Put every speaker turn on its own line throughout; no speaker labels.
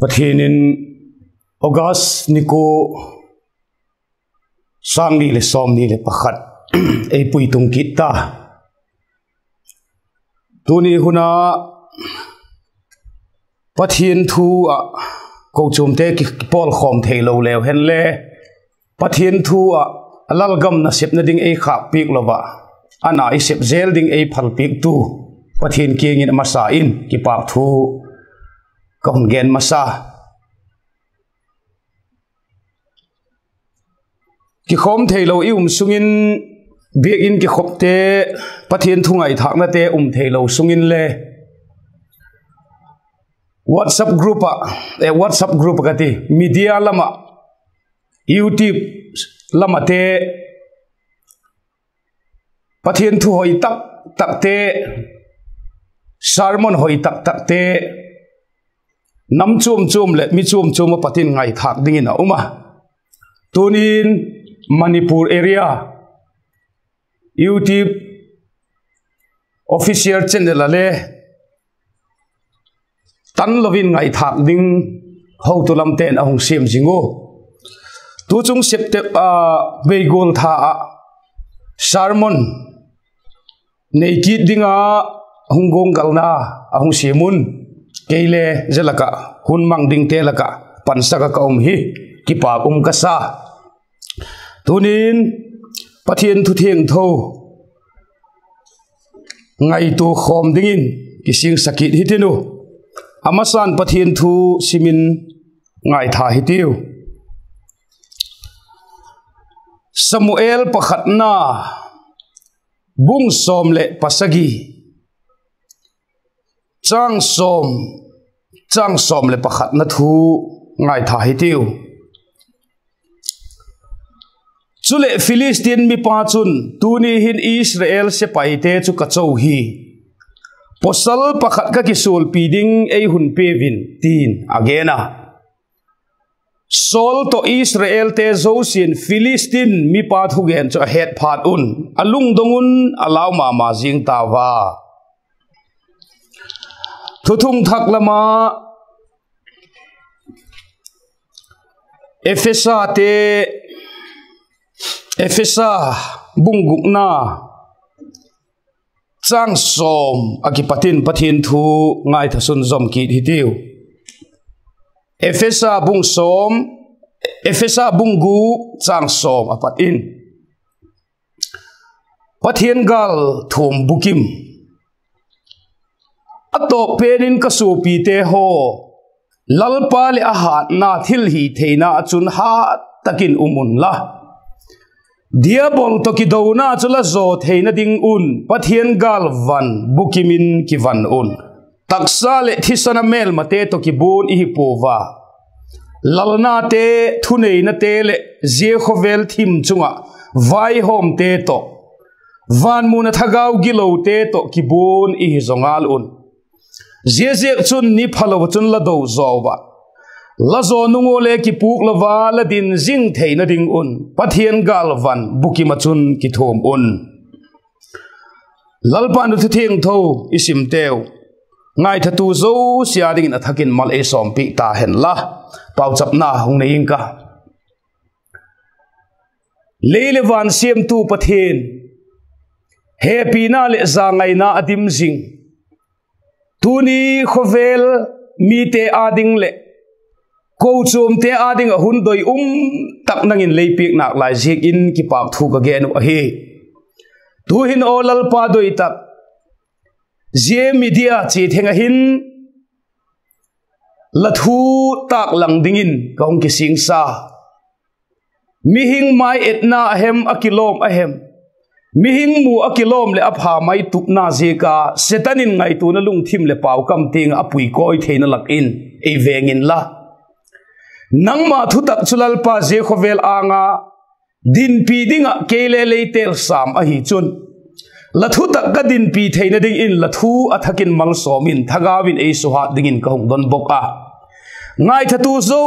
Pathinin August niko sang ni le som ni le pakhat ei puitung kita tuni huna pathin thu a ko chumte ki pol khom theilo lew hen le pathin thu a alalgam na sep na ding ei kha pik lova ana i sep zel ding ei phal pik tu pathin kingin masa in ki pak thu kon gen masa ki khom theilo i sungin biak in ki khopte pathin thungai thakna te theilo sungin le WhatsApp group ka ti media lama YouTube lama te pathin thu hoi tak te sermon hoi tak te nam chum le mi chum pathin ngai thak dingin a uma tunin Manipur area YouTube official channel ale tan lovin ngai thak ding ho to lam ten ahong sim jingo tu chung septep beigol tha sermon nei ki dinga hungong galna ahong simun keile zelaka hun mang ding te laka pansaka ka hi ki pa ka sa tunin pathin thu thieng tho ngai tu khom dingin kising sakit hitinu amasan pathin thu simin ngai tha hitiu Samuel pakhatna bung som le pasagi chang som le pakhatna thu ngai tha hitiu chule Philistine mi pa chun tuni hin Israel se paite chu kachou hi posal pakhat ka kisul piding ei hun pevin tin agena Sol to Israel te zosin Philistine mi pa thu gen cho het phat alung dongun alaw ma jing tawa thuthung thak lama Efesa bunggukna chang som akipatin thu ngai thasun zom ki hitiu Efesa bunggu chang som apatin pathian gal thum bukim ato penin kasu pi te ho lalpa le ahat na thil hi theina chun ha takin umun la diabol to ki dona chula zo theina ding pathian gal van bukimin ki van taksa le thisana mel mate to ki bun i pova lalna te thunei na te le je khovel thim chunga vai hom te to van muna thagau gilo te to ki bun i zongal je chun ni phalo chun la do zowa la zo nungo le ki puk lawa la din jing theina ding pathian gal van bukima chun ki thom lalpan thu theng tho isim teu ngai thatu zo sia ding athakin mal e som pi ta hen la pau chap na hung nei inka leile van siam tu pathin happy na le za ngai na adim jing tuni khovel mi te ading le ko chum te ading a hun doi tak nangin leipik nak lai jek in ki pak thu ka gen a hi tu hin olal pa doi tak je media chi thenga hin lathu tak lang dingin kaung ki singsa mi hing mai etna ahem akilom ahem mi hing mu akilom le apha mai tupna jeka setanin ngai tu na lung thim le pau kam ting apui koi theina lak in e vengin la nangma thu tak chulal pa je khovel anga din pi dinga kele leitel sam a hi chun lathu tak ka din pi theina ding in lathu athakin mal somin thagawin ei suha dingin ka hung don boka ngai thatu zo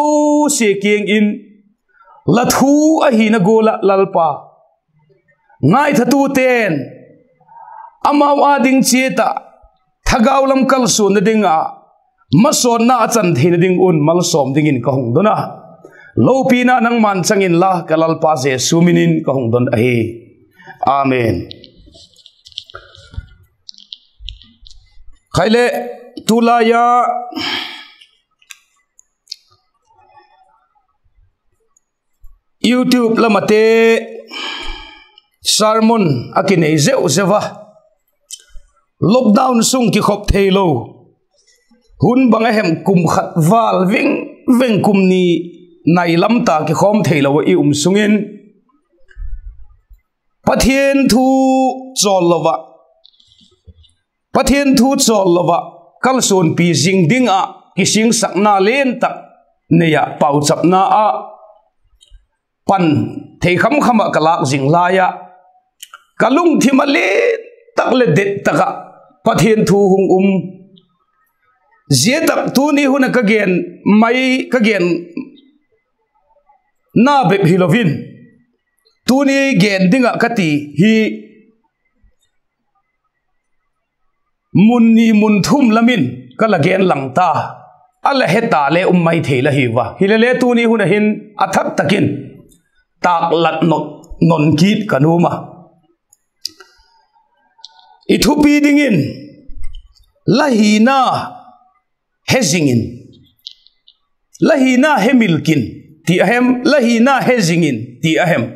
se king in lathu a hi na gola lalpa ngai thatu ten amaw ading cheta thagawlam kal su na dinga mason na chan thein ding un mal som ding in ka hung dona lo pina nang man changin la kalal pa je suminin ka hung don ahi amen khaile tulaya YouTube lamate sermon akine zeu zewa lockdown sung ki khop theilo hun bang hem kum khat wal veng kum ni nai lam ta ki khom theilo i sungin pathian thu cholawa kal son pi jing ding a ki sing sakna len tak neya pau chapna a pan thei kham khama kalak jing laya kalung thimale takle det taka pathian thu hung je tak tu ni hun ka gen mai ka gen na be hilovin tu ni gen dinga kati hi munni mun thum lamin kala gen langta ala heta le mai theila hiwa hilele tu ni hun hin athak takin tak lat non kit kanuma ithupi dingin lahina hezingin lahina hemilkin ti ahem lahina hezingin ti ahem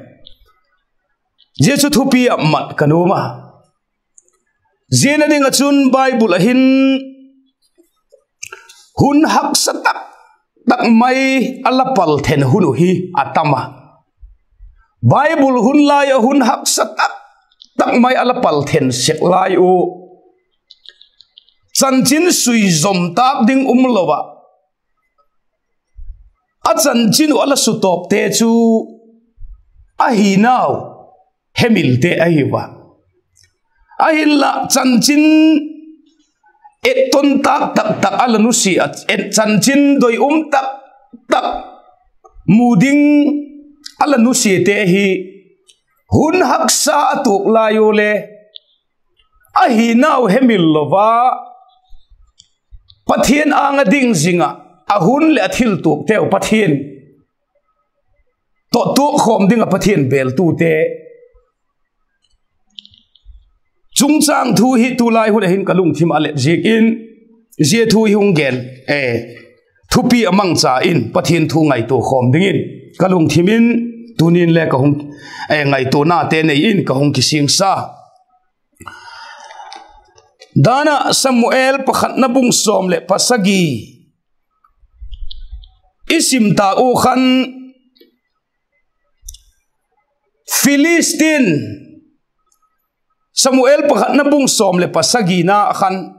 jesu thupi amat kanuma zena dinga chun bible ahin hun hak satak tak mai alapal then hunu hi atama bible hun lai hun hak satak tak mai alapal then sek lai o chanchin sui zom tak ding umlowa a chanchin ala sutop te chu ahi naw hemil te ahiwa ahilla chanchin eton tak ala nusi et chanchin doi tak muding ala nusi te hi hun haksa atuk layo le ahi naw hemil lova pathian anga ding zinga ahun le athil tuk teu pathian to khom dinga pathian bel tu te chungchang thu hi tu lai hu hin kalung thim ale zik in je thu hi hung gen thupi amang cha in pathian thu ngai to khom dingin kalung thimin tunin le ka hung ngai to na te nei in ka hung ki sing sa dana samuel pakhat na bung som le pasagi isim ta o khan Filistin samuel pakhat na bung som le pasagi na khan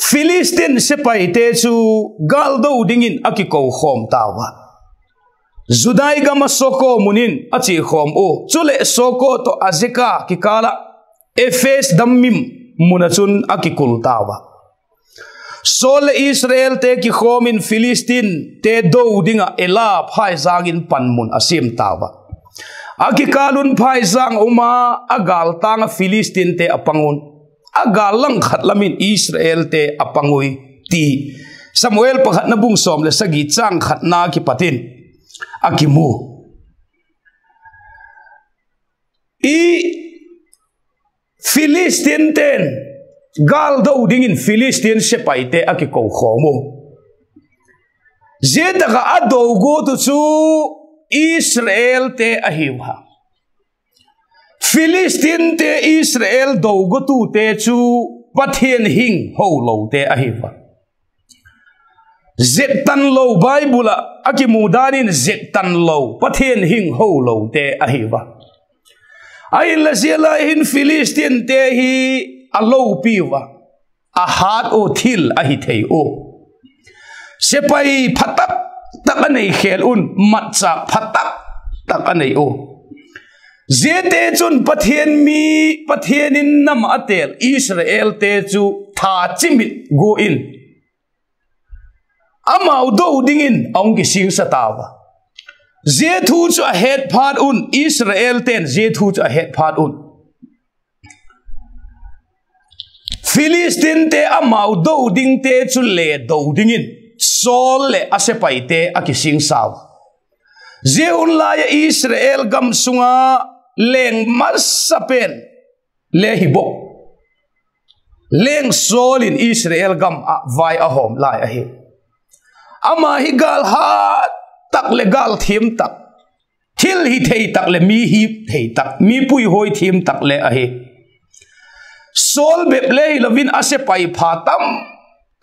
Filistin sepai te chu galdo dingin akiko khom tawa Judai gama soko munin achi khom o chule soko to azeka kikala efes dammim munachun akikul tawa Sol Israel te ki khom in Filistin te do dinga ela phai zangin panmun asim tawa akikalun phai zang uma agal tanga Filistin te apangun agal lang khatlamin Israel te apangui ti Samuel pakhat na bung som le sagi chang khatna ki patin akimu Filistin ten gal do dingin Filistin sepai te akiko khomo zedaka ado go to chu Israel te ahiwa Filistin te Israel do go tu te chu pathian hing ho lo te ahiwa zetan lo bible akimudanin zetan lo pathian hing ho lo te ahiwa ai la zela in Filistin te hi alo piwa a hat o thil a hi thei o sepai phatak tak anei khel un matcha phatak tak anei o zete chun pathianin nam atel Israel te chu tha chimit go in amau do dingin ong ki sing satawa zethu chu a het phat un Israel ten zethu chu a het phat un Philistine te amau do ding te chu le do dingin sol le asepai te akising saw zeun la ya Israel gam sunga leng masapen le hibo leng sol in Israel gam vai ahom la ya hi ama hi gal ha tak le gal thim tak thil hi thei tak le mi hi thei tak mi pui hoi thim tak le a hi sol bep le lovin ase pai phatam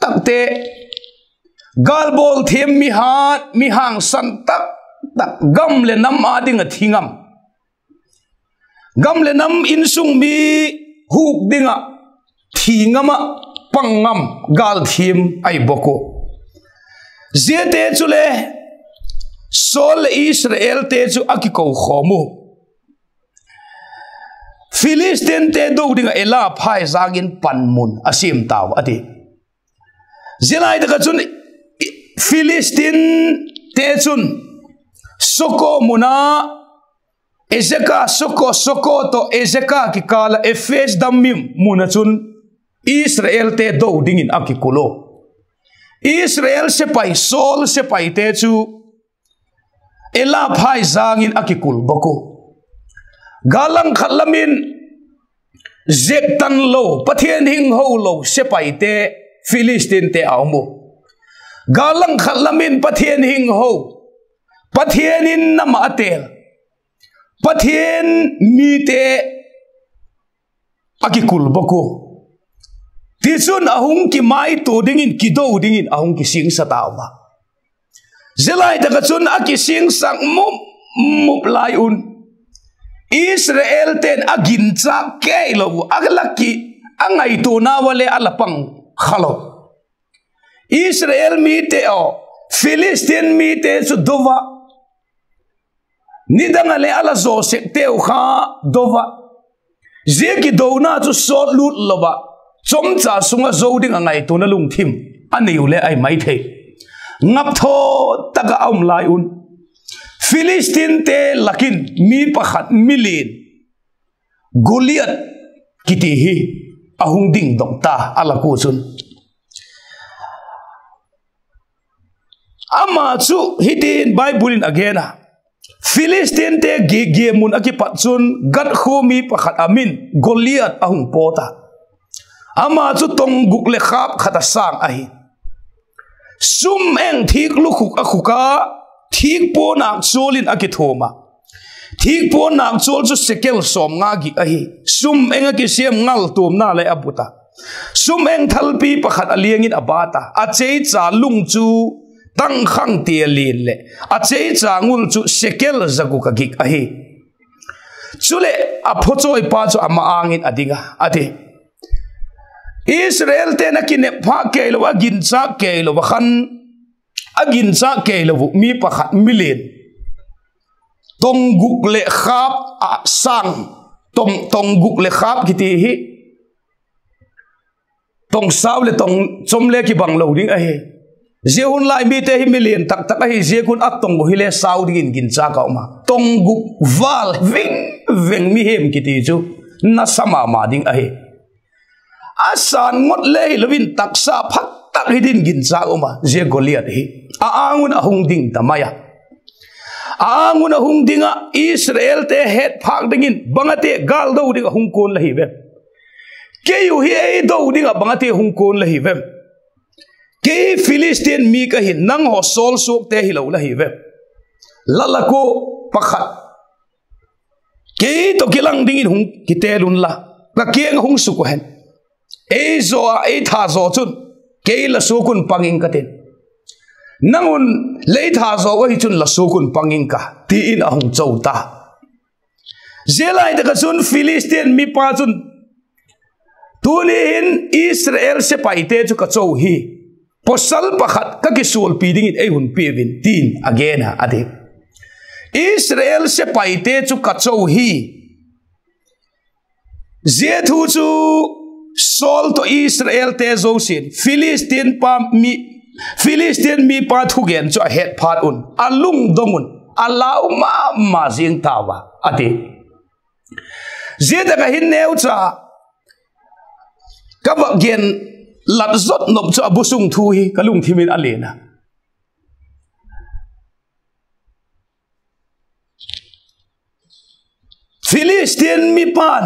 takte galbol them mi hang san tak gam le nam ading a thingam gam le nam insung mi huk dinga thingama pangam gal thim ai boko zete chule sol Israel te chu akiko khomu Philistine te do dinga ela phai zagin panmun asim taw ati zilai da chun Philistine te chun soko muna ezeka soko to ezeka ki kala efes damim muna chun Israel te do dingin akikulo Israel se pai sol se pai te chu ela phai zagin akikul boko galang khalamin zektan lo pathian hing ho lo sepai te Philistine te aumo galang khalamin pathian hing ho pathianin namatel pathian mi te akikul boko tisun ahung ki mai to dingin kido dingin ahung ki sing satawa zelai daga chun akising sang mup lai un Israel ten agin cha ke lo aglaki angai to na wale alapang khalo Israel mi te o Philistine mi te su dova nidangale ala zo se te kha dova zeki do na chu so lut lova chom cha sunga zo ding angai to na lung thim ani ule ai mai the ngap tho taga om lai un Philistine te lakin mi pakhat milin Goliath kiti hi ahung ding dong ta ala ko chun ama chu hitin Bible in again Philistine te ge mun akipat chun gat khomi pakhat amin Goliath ahung pota ama chu tong guk le khap khata sang ahi sum eng thik lukhuk akhuka thik po nak cholin akithoma thik po nak chol chu sekel som nga gi ahi sum enga ki sem ngal tum na le abuta sum eng thalpi pakhat aliangin abata achei cha lung chu tang khang te lin le achei cha ngul chu sekel zagu ka gi ahi chule aphochoi pa chu ama angin adinga ate Israel te nakine pha ke lo agin cha ke lo khan agin cha ke lo mi pakhat milin tong guk le khap a sang tong guk le khap kiti hi tong saw le tong chom le ki bang lo ding a he jeun lai mi te hi milin tak tak a hi je kun at tong hi le saw ding gin cha ka ma tong guk wal veng mi hem kiti chu na sama ma ding a he asan ngot le lovin taksa phak tak hidin gin cha uma je Goliath hi aangun ahung ding tamaya aangun ahung dinga Israel te het phak dingin bangate gal do ding ahung kon la hi ve ke yu hi e do ding bangate hung kon la hi ve ke Philistine mi ka hin nang ho sol sok te hi lo la hi ve lalako pakhat ke to kilang dingin hung kitelun la ka kieng hung su ko hen e zo a e tha zo chun ke la su kun panging katin nangun le tha zo wa hi chun la su kun panging ka ti in ahung chauta zelai de ka chun Philistine mi pa chun tunin Israel se paite chu ka chau hi posal pakhat ka ki sul pi ding in e hun pi vin tin again ha ade Israel se paite chu ka chau hi zethu chu Sol to Israel te zosin Philistine mi pa thugen cho het phat un alung dongun alau ma jing tawa ati zeda ka hin neu cha kabak gen lat zot nop cho abusung thu hi kalung thimin alena Philistine mi pan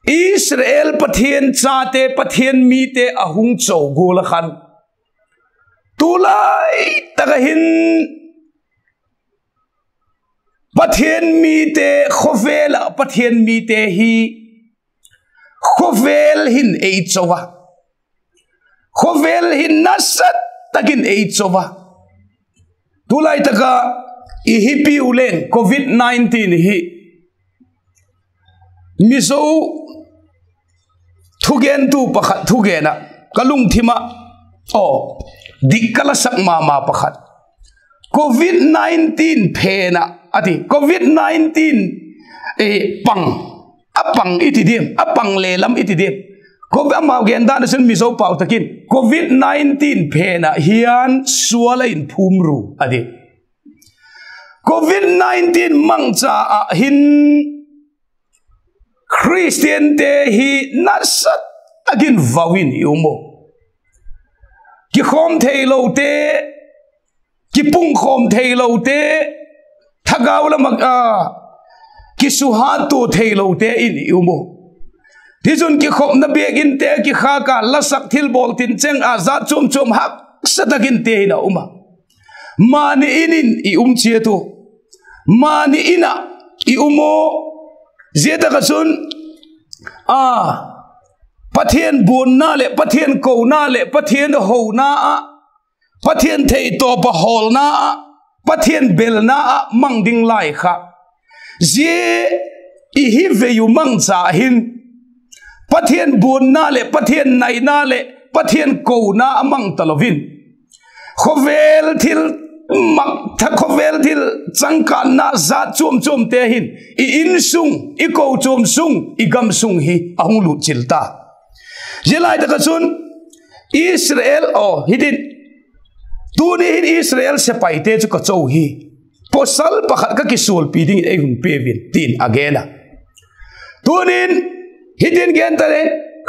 Israel pathian chate pathian mi te ahung chau gol khan tulai tagahin pathian mi te khovel pathian mi te hi khovel hin ei chowa khovel hin nasat takin ei chowa tulai taka I hipi ulen COVID-19 hi miso thugen tu pakhat thugena kalung thima dikala sakma ma pakhat COVID-19 phena ati COVID-19 apang itidim apang lelam itidim COVID ama genda na sen miso pau takin COVID-19 phena hian sualain phumru adi COVID-19 mangcha hin Christian te hi nasat agin vawin yumo ki khom theilo te ki pung khom theilo te thagawla mag ki suhatu theilo te in yumo tizun ki khom na begin te ki khaka lasak thil bol tin cheng azat chum chum hak satagin te na uma mani inin I chietu mani ina I umo zeta kasun pathian bun na le pathian ko na le pathian ho na pathian thei to pa hol na pathian bel na mangding lai kha je I hi ve yu mang cha hin pathian bun na le pathian nai na le pathian ko na mang talovin khovel thil mak thakovel til changkan na za chum chum te hin I in sung I ko chum sung I gam sung hi ahung lu chilta jelai ta chun Israel hidin tuni hin Israel se paite chu ka chou hi posal pakhat ka kisul pi ding ei hun pevin tin agena tunin hidin gen ta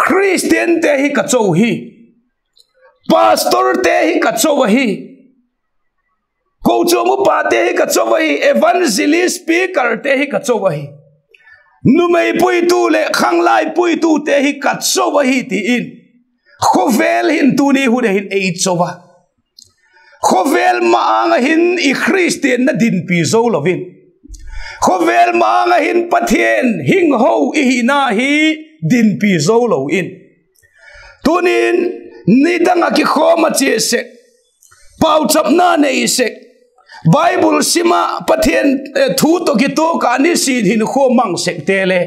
Christian te hi ka chou hi pastor te hi ka chou hi ko chomu pate hi ka chowahi evangelist speaker te hi ka chowahi numei pui tu le khanglai pui tu te hi ka chowahi ti in khovel hin tu ni hu hin ei chowa khovel ma hin I Christian na din pi zo lovin khovel ma hin pathian hing ho I na hi din pi zo lo in tunin nidanga ki khoma che se pau chap na nei se Bible sima pathian thu to ki to ka ni sin hin kho mang sek tele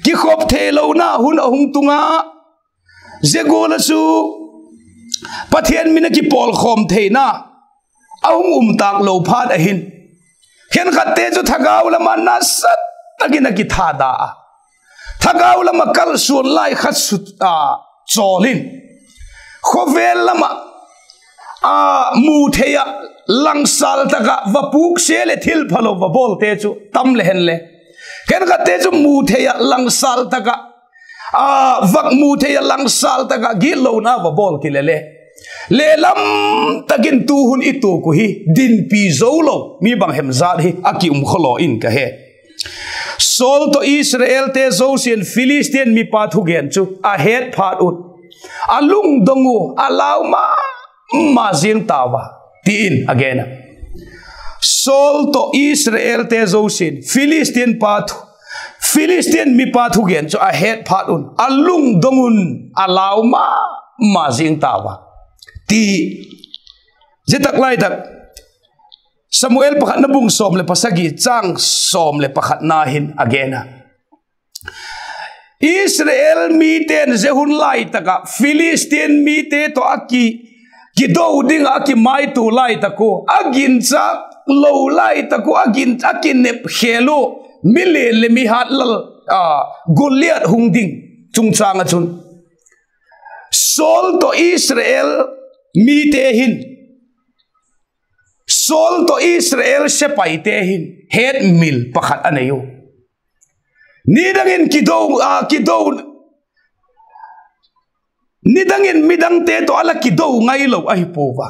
ki khop thelo na hun ahung tunga zegol su pathian mina ki pol khom theina ahung tak lo phat a hin hen khatte chu thagaw lama na sat tagina ki thada thagaw lama kal sun lai khat su cholin khovel lama mu theya langsal taka vapuk sele thil phalo vabol te chu tam le hen le ken ka te chu mu theya langsal taka vak mu theya langsal taka gilo na vabol ki le lam takin tu hun itu ko hi din pi zolo mi bang hem zat hi aki kholo in ka he sol to Israel te zosian Philistine mi pa thu gen chu a het phat ut alung dongu alaw ma zing tawa tin again sol to Israel te zosin Philistine mi pathu gen so a het phatun alung dongun alaw ma zing tawa ti jetak lai tak Samuel pakhat na bung som le pasagi chang som le pakhat na hin again Israel mi ten zehun lai taka Philistine mi te to aki kido ding aki mai tu lai tako agin cha lo lai tako agin akin ne khelo mile le mi hat lal Goliath hung ding chung chang achun sol to Israel mi te hin sol to Israel se pai te hin het mil pakhat anayo ni dangin kido nidangin midang te to ala kido ngai lo ai pova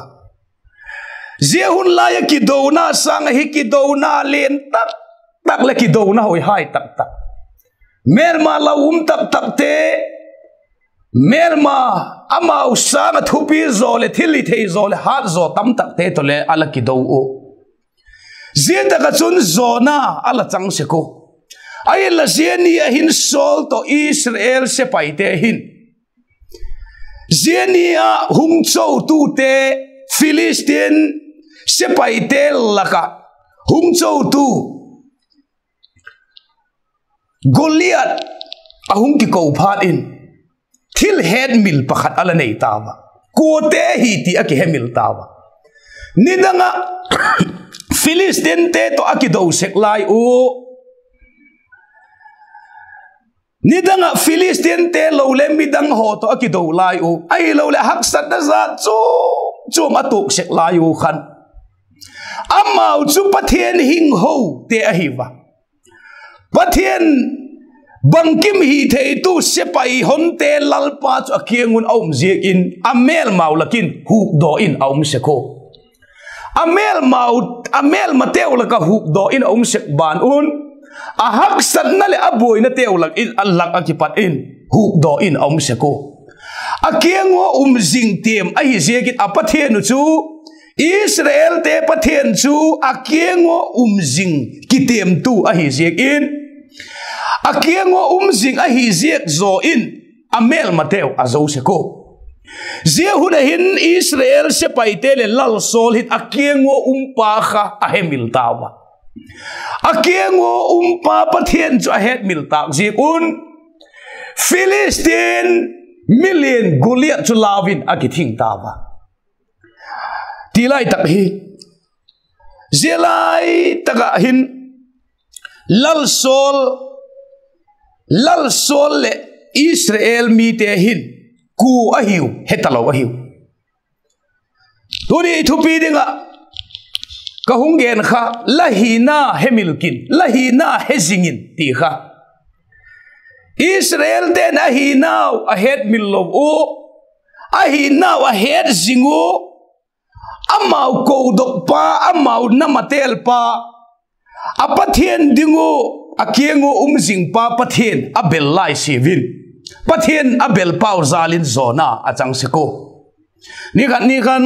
zehun laya kido na sang hi kido na len tak tak le kido na hoi hai tak tak merma la tak tak te merma ama usanga thupi zole thili thei zole hat zo tam tak te to le ala kido o zeta ka chun zona ala chang se ko ai la zeni hin sol to Israel se paite hin zenia hung chou tu te Philistine se paite laka hung chou tu Goliath ahung ki ko phat in thil head mil pakhat ala nei tawa ko te hi ti aki he mil tawa nidanga Philistine te to aki do sek lai u nidanga Philistine te lo le midang ho to aki do lai u ai lo le hak sat da za chu matuk sek lai u khan amau chu pathian hing ho te ahiwa pathian bangkim hi thei tu sepai honte lalpa chu akiangun aum ziek in amel maulakin huk do in aum seko amel mateu laka huk do in aum sek ban un ahak sat na le aboy na teu lak in allak akipat in huk do in aum seko akiango zing tem ai ziek in apathian chu Israel te pathian chu akiango zing kitem tu ai ziek in akiango zing ahi ziek zo in amel mateu azo seko zehuna hin Israel se paite le lal sol hit akiango pa kha ahemil tawa akiango pa pathian chu ahet mil tak zikun Philistine million Goliath chu lawin akithing tawa tilai tak hi zelai taka hin lal sol le Israel mi te hin ku ahiu hetalo ahiu tuni thupi dinga kahungen kha lahina hemilkin lahina hezingin ti kha Israel den ahinau ahet millo o ahinau ahet zingu amau kodok pa amau namatel pa apathian dingu akiango zing pa pathian abel lai sivin pathian abel pau zalin zona achang seko ni kan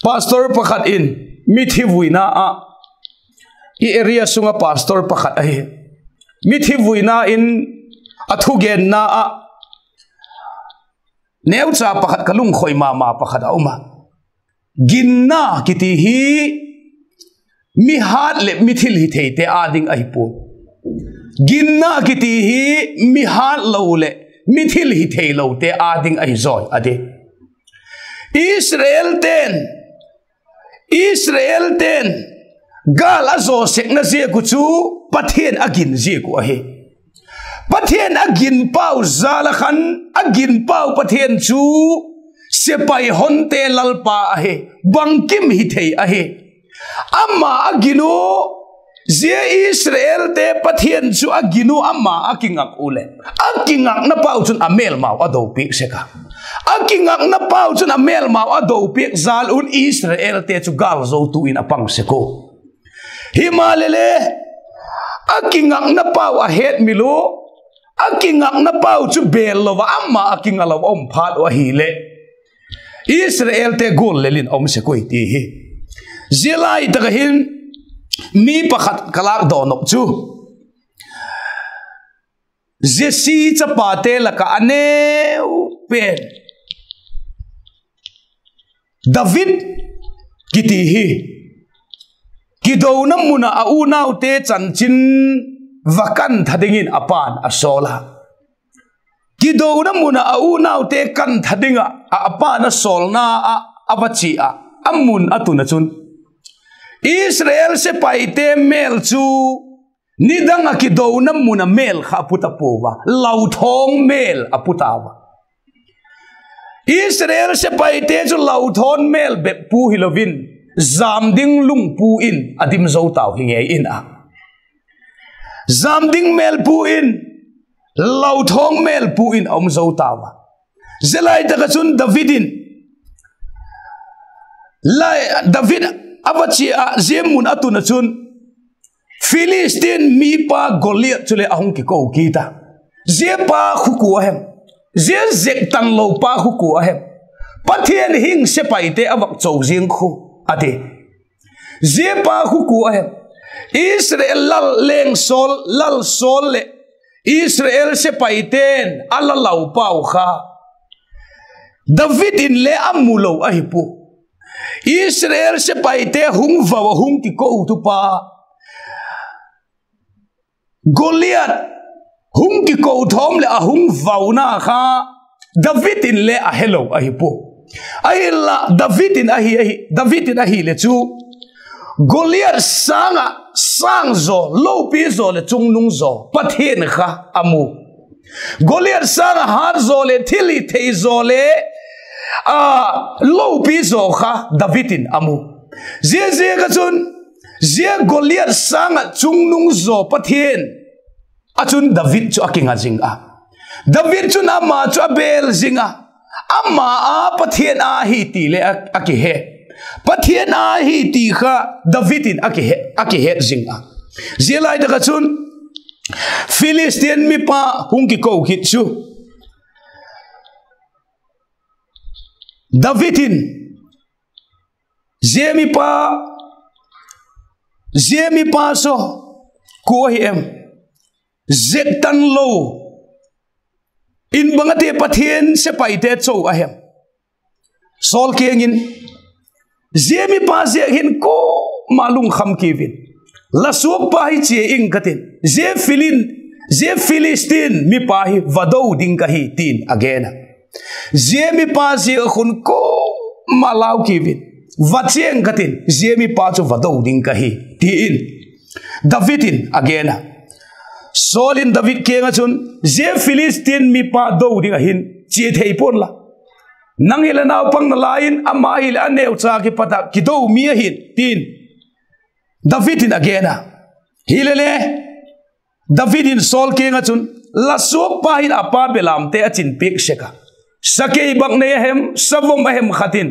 pastor pakhat in mithivuina a I area sunga pastor pakhat ai mithivuina in athugen na a neucha pakhat kalung khoi mama pakhat auma ginna kiti hi mi hat le mithil hi theite ading ai pu ginna kiti hi mi hat lo le mithil hi thei lo te ading ai zoi ade Israel ten gal azo sekna je ku chu pathian agin je ku ahe pathian agin pau zala khan agin pau pathian chu sepai honte lalpa ahe bangkim hi thei ahe amma aginu je Israel te pathian chu aginu amma akingak ule akingak na pau chun amel mau ado pi seka akingak na pau chun amel mau ado pi zal un Israel te chu gal zo tu in apang seko himalele akingak na pau ahet milu akingak na pau chu bel lova amma akingalo om phat wa hile Israel te gol lelin om seko ti hi zilai tagahin mi pakhat kalak donok chu zesi chapate laka aneu pen David kiti hi kidona muna aunau te chanchin vakan thadingin apan asola kidona muna aunau te kan thadinga apana solna abachi amun atuna chun Israel se paite mel chu nidanga kidona muna mel kha puta pova lauthong mel aputawa Israel se paite chu lauthon mel be pu hilovin zamding lung pu in adim zo taw hinge in a zamding mel pu in lauthong mel pu in om zo tawa zelai ta chun Davidin lai David abachi a zemun atuna chun Philistine mi pa Goliath chule ahung ki ko kita ze pa khuku ahem ze zek tan lo pa khuku ahem pathian hing se paite awak chou jing khu ate ze pa khuku ahem Israel lal sol le Israel se paiten ala lau pau kha David in le amulo ahipu Israel se paite hung vawa hung ki ko tu pa Goliath hung ki ko thom le ahung vauna kha David in le a hello ahipu ahilla David in ahi le chu Goliath sang zo lo pi zo le chung nung zo pathen kha amu Goliath sang har zo le thili thei zo le lo pi zo kha Davidin amu ze ka chun ze Goliath sang chung nung zo pathen achun David chu akinga jinga David chu na ma chu bel jinga amma a pathen a hi ti le aki he pathian a hi ti kha Davidin aki he jinga zelai da chun Philistine mi pa hung ki ko khit chu Davidin zemi pa so ko hi em zetan lo in bangate pathian se paite chou ahem sol kengin zemi pa ze hin ko malung kham kivin la suak pa hi che ing katin ze Philistine mi pa hi vado ding ka hi tin again zemi pa ze khun ko malau kivin vacheng katin zemi pa chu vado ding ka hi tin Davidin again solin David kenga chun ze Philistine mi pa do ding hin che thei pon la nang hila naw pang na lain ama hila aneu cha ki pata ki do mi hin tin Davidin again hilele Davidin sol kenga chun la suak pa hin apa belam te achin pik sheka sakei bak ne hem savom ahem khatin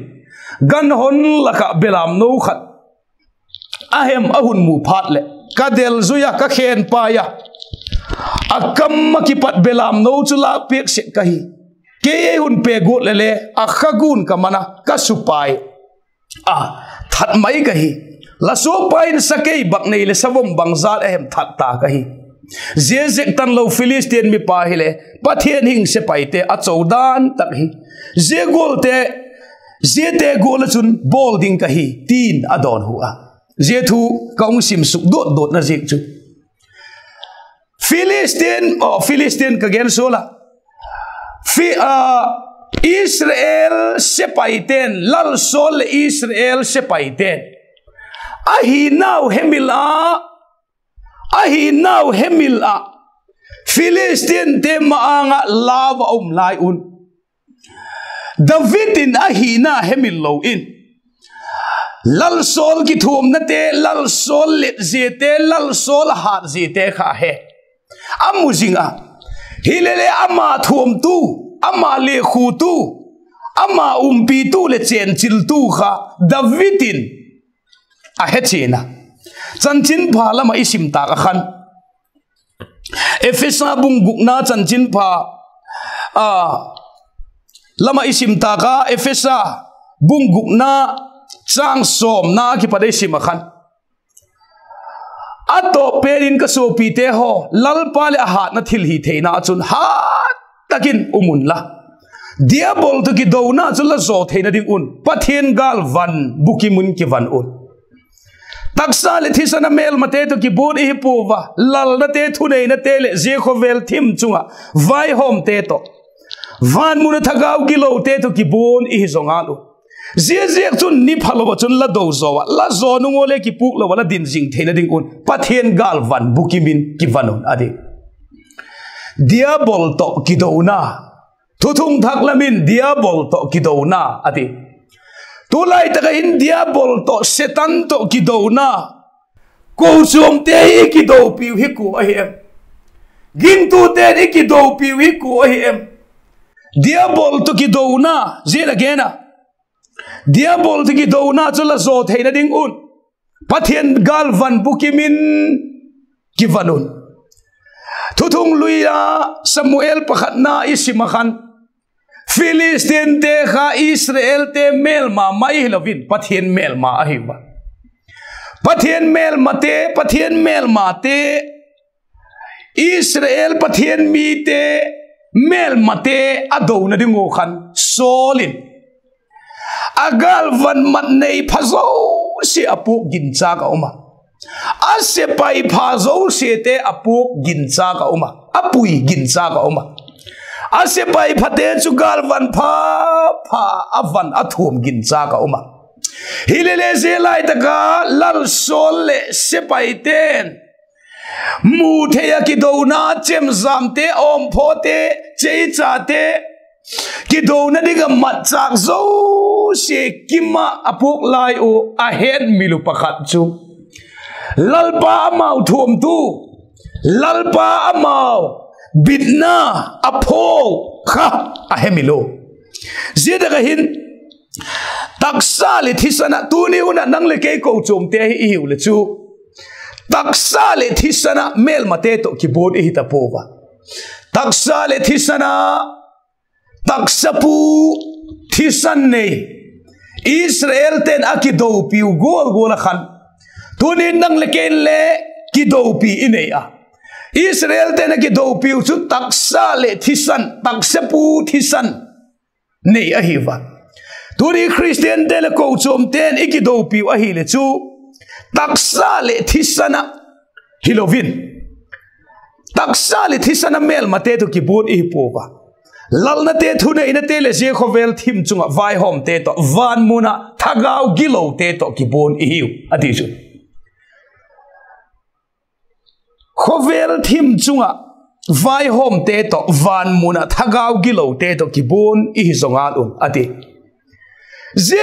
gan hon laka belam no khat ahem ahun mu phat le kadel zuya ka khen pa ya akam ki pat belam no chula pik se kahi ke hun pe gut le a khagun ka mana ka supai that mai kahi la so pain sakei bak nei le savom bangzal ahem that ta kahi zek tan lo Philistine mi pa hi le pathian hing se paite a choudan tak hi ze te gol chun bol ding kahi tin adon hu a ze thu kaung sim suk dot na zik chu Philistine ka gen sola Israel se paiten lal sol Israel se paiten ahi now hemila Philistine te maanga lava lai un Davidin ahi na hemilo in lal sol ki thum na te lal sol le zete lal sol hat zete kha he amuzinga hilele ama thum tu ama le khu tu ama umpi tu le chen chil tu kha Davidin a hechina chanchin phala ma isim ta ka khan Efesa bung gukna chanchin pha lama isim ta ka Efesa bung gukna chang som na ki pade sim khan ato perin ka so pite ho lal pale hat na thil hi theina chun hat takin umun la diabol to ki dona chula zo theina ding un pathian gal van bukimun ki van un taksa le thisana mel mate to ki bur hi puwa lal na te thunei na te le je khovel thim chunga vai hom te to van mun thagaw ki lo te to ki bon hi zonga lu je chun ni phalo chun la do zo la zo nu ngole ki puk lo wala din jing theina ding un pathian gal van bukimin ki vanon ade diabol to ki dona thuthung thaklamin diabol to ki dona ade tulai ta in diabol to setan to ki dona ko som te ki do piu hi ku ahem ging tu te ki do piu hi ku ahem diabol to ki do na zin again diabol to ki do na chula zo theina ding un pathian galvan bukimin kivanun thuthung luia Samuel pakhatna isimakhan Philistine te kha Israel te melma mai lovin pathian melma ahiba pathian melma te Israel pathian mi te melma te adona dingo khan solin agal van mat nei phazo si apu gincha ka uma ase pai phazo se te apu gincha ka uma apui gincha ka uma ase pai phate chu gal van pha avan athum gincha ka uma hilele se lai taka lal sol le se pai ten mu theya ki dona chem zam te om pho te chei cha te ki dona diga mat chak zo se kima apuk lai o ahen milu pakhat chu lalpa amau thum tu lalpa amau bidna apho kha ahemilo zeda ga hin taksa le thisana tuni una nang le ke ko chom te hi hiu le chu taksa le thisana mel mate to ki bod hi ta pova taksa le thisana taksapu thisan ne Israel ten akido piu gol khan tuni nang le ken le kido pi inea Israel ten akido piu chu taksa le thisan taksapu thisan ne ahiwa tuni Christian ten ko chom ten ikido piu ahi le chu taksa le thisana hilovin taksa le thisana mel mate to kibod I pova lalna te thuna ina te le je khovel thim chunga vai hom te to van muna thagau gilo te to kibon iu ati chu khovel thim chunga vai hom te to van muna thagau gilo te to kibon I zongal ati je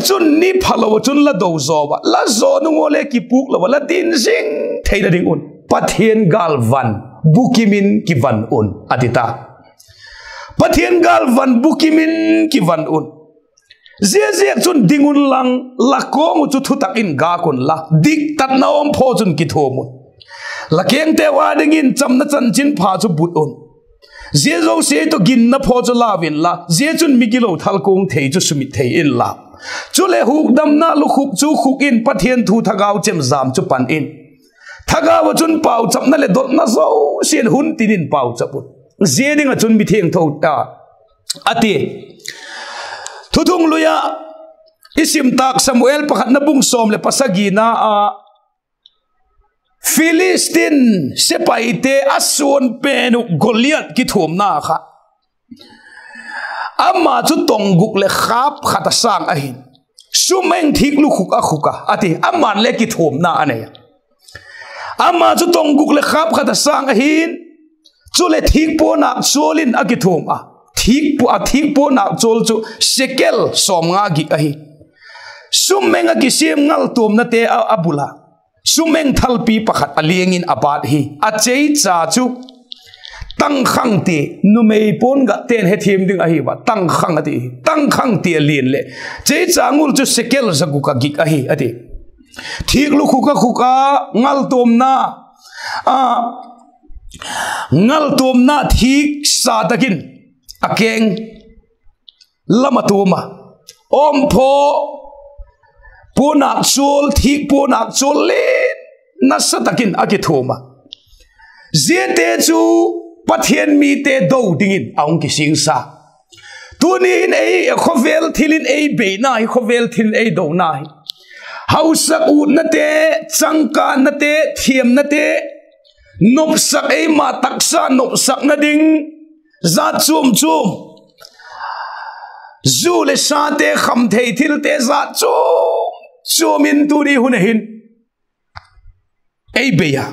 chun ni phalo chun la do zo ba la zo nu ngole ki puk la la tin sing theina ding un pathian galvan bukimin kivan un atita pathian galvan bukimin kivan un je chun dingun lang la kong chu thu takin ga kun la dik tat na om pho chun ki thomu la keng te wa dingin chamna chan chin pha chu but un je zo se to gin na pho chu la win la je chun migilo thal kong thei chu sumit thei in la chu le huk dam na lu khuk chu khuk in pathian thu thagau chem zam chu pan in thagaw chun pau chap na le dot na zo sen hun tinin pau chaput je ding a chun mi theng tho ta ati thuthung luya isim tak Samuel pakhat na bung som le pasagi na a Philistine sepaite asun penu Goliath ki thum na kha amma chu tongguk le khap khata sang ahin sumeng thik lu khuk a khuka ati amman le ki thum na ane amma chu tongguk le khap khata sang ahin chu le thik po na cholin a ki thum a thik po na chol chu sekel som nga gi ahi sumeng a ki sim ngal tum na te abula sumeng thalpi pakhat aliengin abat hi achei cha chu tang khang ti numei pon ga ten he thim ding ahi wa tang khang ati tang khang ti lin le chei changul chu sekel zagu ka gik ahi ati thik lu khuka ngal tom na thik sa takin akeng lamatuma om pho punak chul thik punak chul le nasatakin akithoma zete chu pathian mi te do dingin aung ki singsa tunin ei khovel thilin ei be na hi khovel thil ei do na hi hausak ut na te changka na te thiam na te nopsak ei ma taksa nopsak na ding za chum zu le sa te kham thei thil te za chumin turi hun hin ei be ya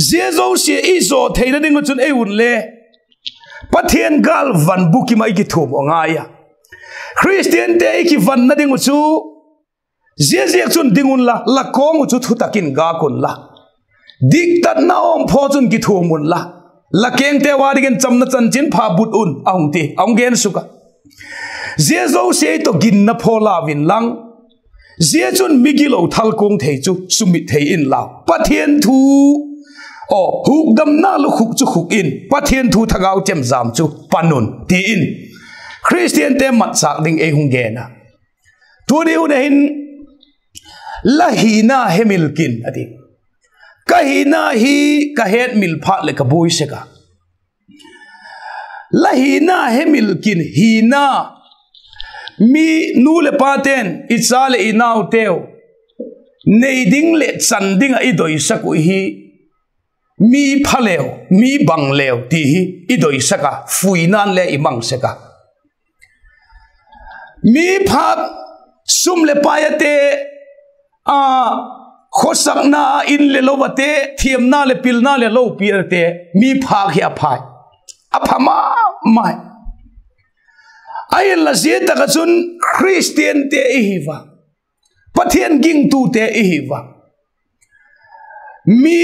zezo se izo theina ding chun ei un le pathian gal van buki mai ki thum onga ya Christian te ki van na ding chu zezek chun dingun la kong chu thu takin ga kun la dik tat na om pho chun ki thumun la la keng te wa digen chamna chan chin pha but un aung ti aung gen suka jezo se to gin na phola win lang je chun migilo thal kong thei chu sumit thei in la pathian thu o huk dam na lu khuk chu khuk in pathian thu thagau chem jam chu panun ti in Christian te mat sak ding e hung ge na tu ni un hin la hi na hemilkin ati kahina hi kahet mil pha le ka boi se ka la hina hemilkin hina mi nu le paten ichale inau teo nei ding le chan ding a idoi saku hi mi phaleo mi bangleo ti hi idoi saka fuinan le imang seka mi phak sum le payate a khosak na in le lovate thiam na le pil na le lo pierte mi phak hi aphai aphama mai ai la zeta ka chun Christian te ehiwa pathian ging tu te ehiwa mi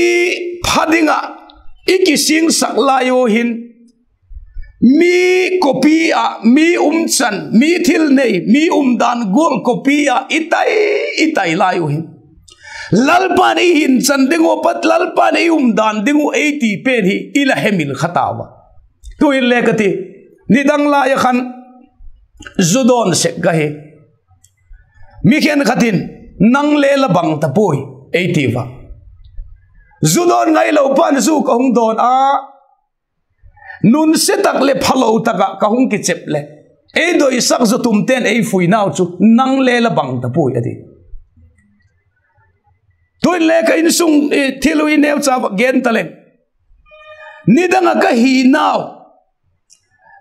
phadinga ikising saklayo hin mi kopi a mi chan mi thil nei mi dan gol kopi a itai layo hin lalpan hin chan dingo pat lalpan dan dingo 80 pen hi ila hemil khatawa tu in lekati nidang la ya khan zudon se gahe mi khen khatin nang le la bang ta poi 80 wa zudon ngai lo pan zu ka hung don a nun se tak le phalo taka ka hung ki chep le e doi sak zu tum ten e fui naw chu nang le la bang ta poi ati toin le ka in sung thilu in new cha gen taleng nidanga ka hi naw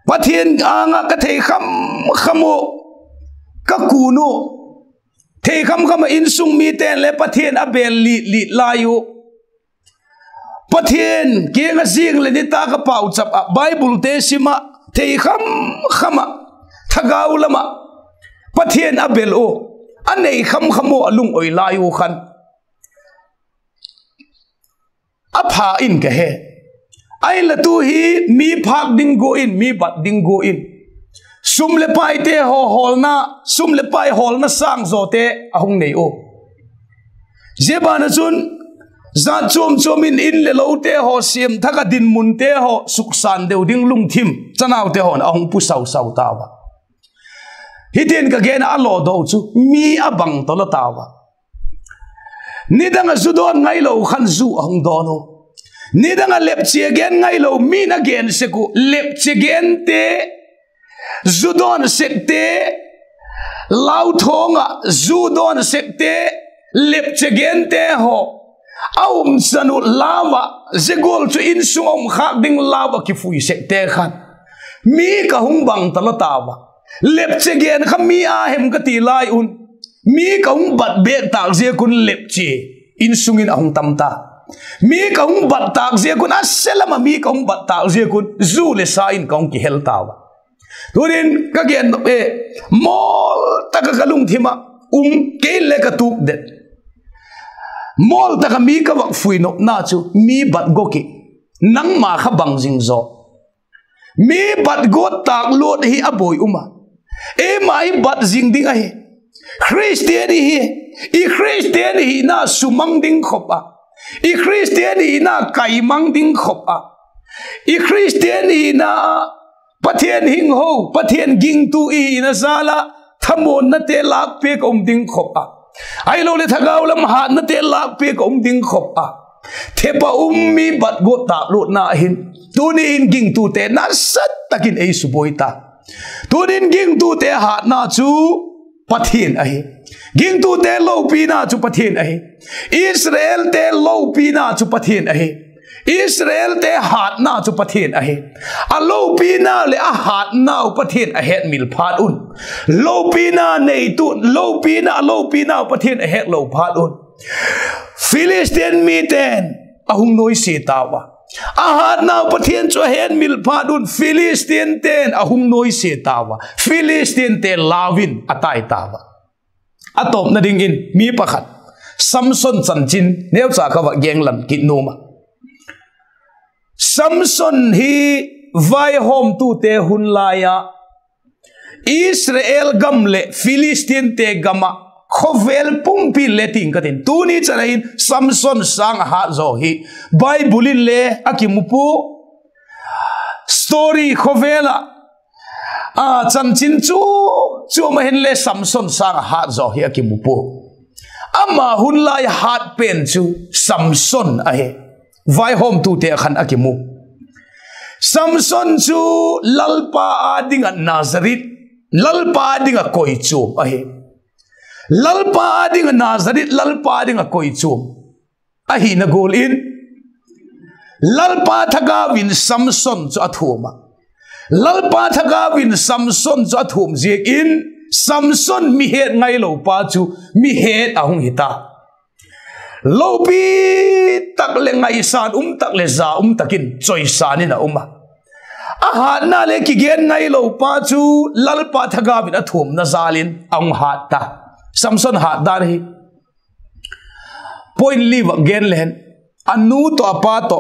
pathian anga ka thei khamo ka kuno thei kham in sung mi ten le pathian abel li layu pathian kenga sing le ni ta ka pau chap a bible te sima thei khama thagau lama pathian abel o anei khamo alung oi layu khan apha in ka he ai la tu hi mi phak ding go in mi bat ding go in sum le pai te hol na sum le pai hol na sang zo te ahung nei o jeba na chun za chom in le lo te ho sim thaka din mun te ho suksan deu ding lung thim chanau te hon ahung pu sau tawa hiten ka gen a lo do chu mi abang to la tawa nidanga zudon ngai lo khan zu ahung dono nidanga lepchi gen ngai lo mi na gen seku lepchi gen te zudon sekte lau thonga zudon sekte lepchi gen te ho aum sanu lava zegol chu in sungom khak ding lava ki fui sekte khan mi ka hung bang talatawa lepchi gen kham mi a hem ka ti lai un mi ka hung bat bek tak je kun lepchi in sungin ahung tamta mi ka hung bat tak je kun aselama mi ka hung bat tak je kun zu le sa in ka hung ki hel tawa turin ka gen mol takakalung thima ke le ka tuk det mol taka mi ka wak fui no na chu mi bat goki nang ma kha bang jing zo mi bat go tak lot hi aboy uma e mai bat jing ding a hi Christian hi na sumang ding khopa i Christian hi na kaimang ding khopa i Christian hi na pathian hing ho pathian ging tu i na sala thamon na te lak pe kom ding khopa ai lo le thagau lam hat na te lak pe kom ding khopa thepa mi bat go ta lot na hin tunin ging tu te na sat takin ei suboita tunin ging tu te hat na chu pathian ahi ging tu te lo pi na chu pathian ahi Israel te lo pi na chu pathian ahi Israel te hat na chu pathian ahi a lo pi na le a hat na pathian a het mil phat un lo pi na nei tu lo pi na pathian a het lo phat un Philistine mi ten ahung noi si tawa a hat na pathian chu het mil phat un Philistine ten ahung noi si tawa Philistine te lawin atai tawa atop na ding in mi pakhat Samson chanchin neu cha ka wa genglan kitnoma Samson hi vai hom tu te hun laya Israel gamle Philistine te gama khovel pumpi leting katin tuni charain Samson sang ha zo hi Bible le akimupu story khovela chanchin chu mahin le Samson sang ha zo hi akimupu ama hun lai hat pen chu Samson ahe vai hom tu te khan akimu Samson chu lalpa adinga Nazareth lalpa adinga koi chu ahe lalpa adinga Nazareth lalpa adinga koi chu ahi na gol in lalpa thaga win Samson chu athuma lalpa thaga win Samson chu athum jek in Samson mi het ngai lo pa chu mi het ahung hita lopi tak le ngai san tak le za takin choi san in a uma aha na le ki gen ngai lo pa chu lalpa thaga win athum na zalin ang hat ta Samson hat dar hi point live again len anu to apato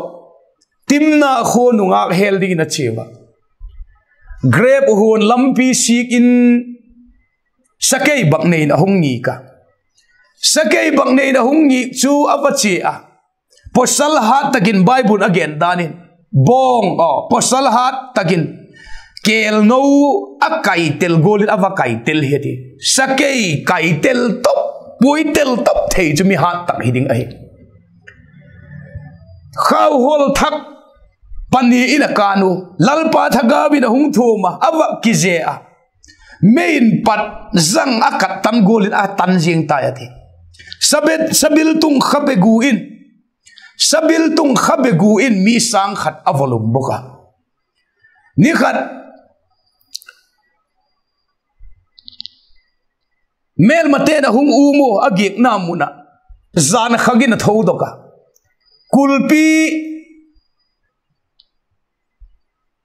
timna khonunga healthy na chiwa grape hon lampi sik in sakei baknei na hungi ka sakei baknei na hungi chu apachi a posal hat takin Bible again danin bong posal hat takin kel no akai tel golin ava kai tel heti sakei kai tel top pui tel top thei chumi hat tak hiding ai khaw hol thak pani ina kanu lalpa thaga bin hung thoma ava kije a main pat zang akat tan golin a tan jing ta ya thi sabil tung khabegu in mi sang khat avolum boka ni khat mel mate na hung umo agik namuna zan khagin thodoka kulpi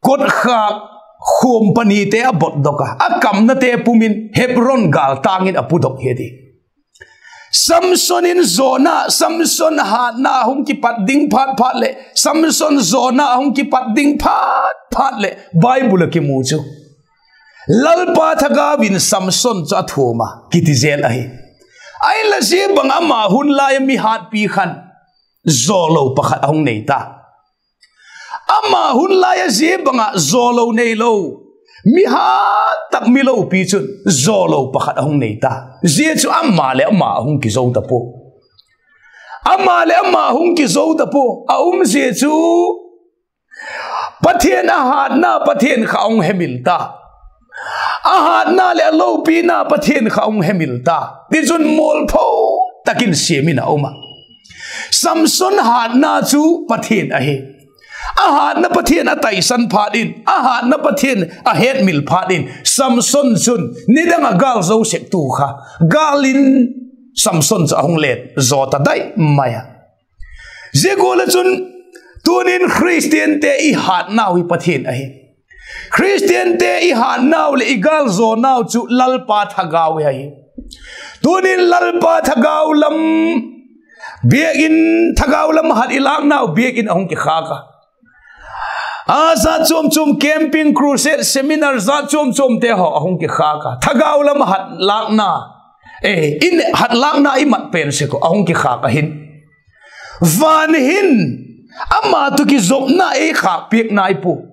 kot kha khom pani te abot doka akam na te pumin Hebron gal tangin apudok hedi Samson in zona Samson ha na hung ki pat ding phat le Samson zona hung ki pat ding phat le Bible ki mu chu lalpa thaga win Samson cha thoma kitizel ahi ai la si banga ma hun lai mi hat pi khan zolo pakhat hung nei ta ama hun lai si banga zolo nei lo mi ha tak mi lo pi chun zolo pakhat hung nei ta je chu amma le amma hung ki zo ta po amma le amma hung ki zo ta po a je chu pathian a hat na pathian khaung hemilta ahat na le lo pi na pathian khaung hemilta ti chun mol pho takin semina oma Samson hat na chu pathian a he ahat na pathian a tai san phatin ahat na pathian a het mil phatin Samson chun nidanga gal zo sek tu kha galin Samson cha hung let zota dai maya jegola chun tunin Christian te I hat na wi pathian a he Christian te I hat naw le igal zo naw chu lalpa thagaw hai tunin lalpa thagaw lam biegin thagaw lam hat ilang naw biegin ahong ki khaka za chom camping crusade seminar za chom te ho ahong ki khaka thagaw lam hat lak na in hat lak na I mat pen se ko ahong ki khaka hin van hin ama tu ki zop na e khak piek nai pu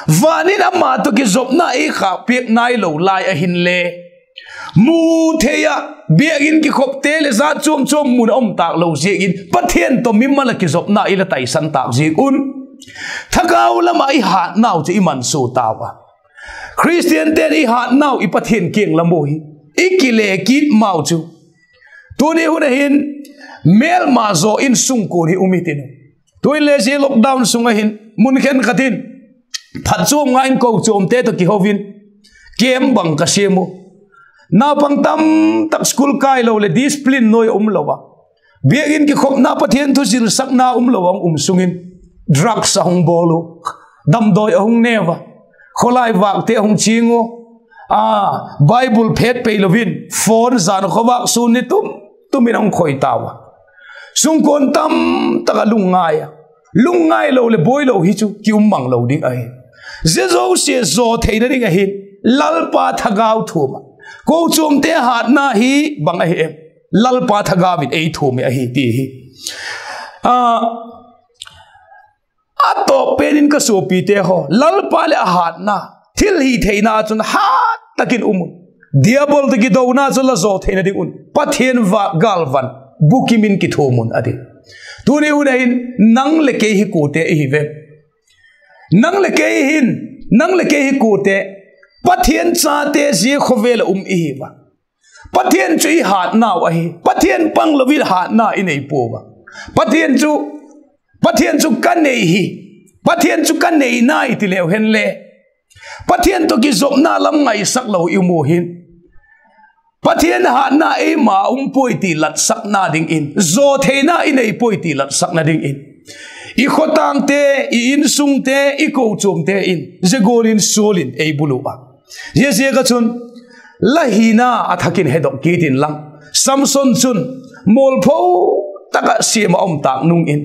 vanin amma to ki zopna e kha pek nai lo lai a hin le mu theya biagin ki khopte le za chom mun om tak lo jegin pathian to mimala ki zopna ila tai san tak ji un thagaw lama I hat naw che iman so tawa Christian te I hat naw I pathian keng lamoi ikile kit mau chu tuni hun hin mel ma zo in sung ko hi umitin toile je lockdown sunga hin mun khen khatin phat chom ngain ko chom te to ki hovin kem bang ka semo na pang tam tak school kai lo le discipline noi lowa biagin ki khop na pathian thu sil sak na lowang sungin drugs sa hong bolo dam doi hong neva kholai wak te hong chingo Bible phet pe lovin phone zan khowak su ni tumin hong khoi tawa sung kon tam takalungaya lungai lo le boy lo hi chu ki mang lo ding a hi je zo se zo theina ding a hi lalpa thagau thuma ko chom te hat na hi bang a hi lalpa thagawin ei thumi a hi ti hi ato penin ka so pi te ho lalpa le hat na thil hi theina chun hat takin umun diabol de gi dona chula zo theina ding un pathian wa galvan bukimin ki thomun adi tuni unahin nang le ke hi ko te hi ve nang le ke hi ko te pathian cha te ji khovel hi wa pathian chui hat na wa hi pathian pang lovil hat na inei po wa pathian chu kan nei hi pathian chu kan nei na iti leo hen le pathian to ki zop na lam ngai sak lo i mo hin pathian hat na e ma poi ti lat sak na ding in zo the na inei poi ti lat sak na ding in i khotang te i in sung te i ko chom te in zegolin solin e bulu a ye ka chun lahina athakin hedok kitin lang samson chun mol pho taka siam om tak nung in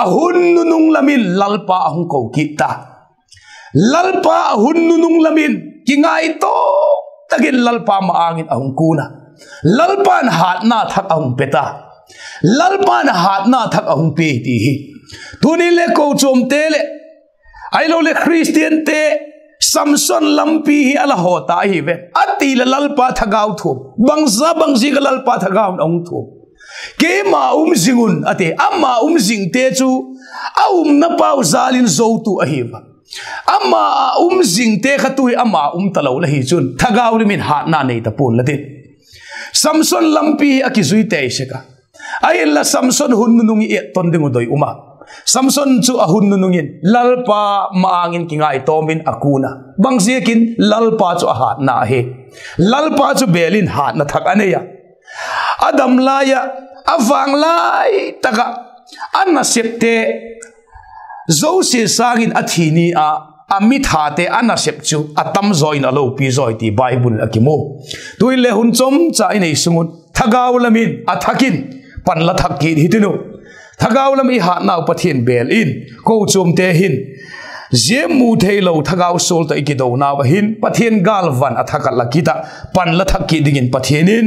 ahun nung lamin lalpa ahung ko kita lalpa ahun nung lamin kingai to tagin lalpa maangin ahung kuna lalpan hat na thak ahung peta lalpan hat na thak ahung pe ti hi tuni le ko chom te le ai lo le christian te samson lampi hi ala hota hi ve ati le lalpa thagau thum bangza bangji ga lalpa thagau ahung thum ke ma zingun ate amma zing te chu na pau zalin zo tu ahiba amma zing te khatu amma talo la hi chun thagaw limin hat na nei ta pun lati samson lampi akizui te seka ai la samson hunnungi e tondingu doi uma samson chu ahunnungin lalpa maangin kingai tomin akuna bangzekin lalpa chu hat na he lalpa chu belin hat na thak aneya adam laya avang lai taka anna septe zo se sangin athini amit hate anna sep chu atam zoin alo pi zoi ti bible akimo tuile hun chom cha inei sungun thagaw lamin athakin panla thakki hitinu thagaw lami ha naw pathian bel in ko chom te hin jemu theilo thagaw sol ta ikido naw hin pathian galvan athaka lakita panla thakki dingin pathianin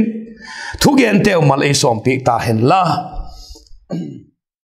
thugen teu mal ei som pi ta hen la